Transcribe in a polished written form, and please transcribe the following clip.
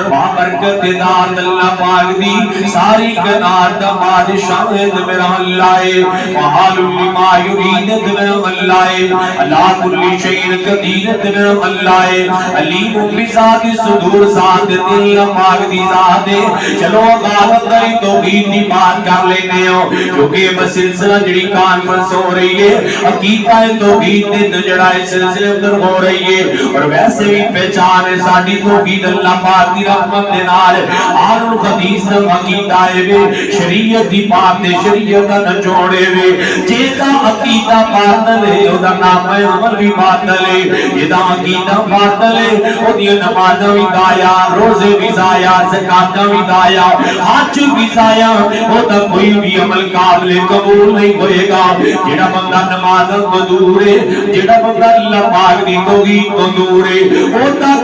بابرکت داد اللہ پاک دی ساری کنات بادشاہ میرا اللہ وحال لما یرید میرا اللہ اللہ کل شیء قدیر میرا اللہ علیم بذات صدور ذات دل پاک دی ذات چلو غالب دی توحید دی بات کر لیتے ہو کیونکہ بس سلسلہ جڑی کانفرنس ہو رہی ہے عقیدہ توحید دے جڑا سلسلے اندر ہو رہی ہے اور ویسے بھی پہچان ساڑی توحید اللہ پاک دی رحمت دے نال آل الحدیث عقیدہ وے شریعت دی بات دے شریعت نہ جوڑے وے جیتا عقیدہ باطل ہے او دا نام عمل بھی باطل ہے یہ دا عقیدہ باطل ہے او دی نماز بھی دایا روزے بھی ضائع زکات بھی دایا حج بھی ضائع او دا کوئی بھی عمل قابل قبول نہیں ہوئے گا جڑا بندہ نماز کو دور ہے جڑا بندہ اللہ پاک دی توحید کو دور ہے او دا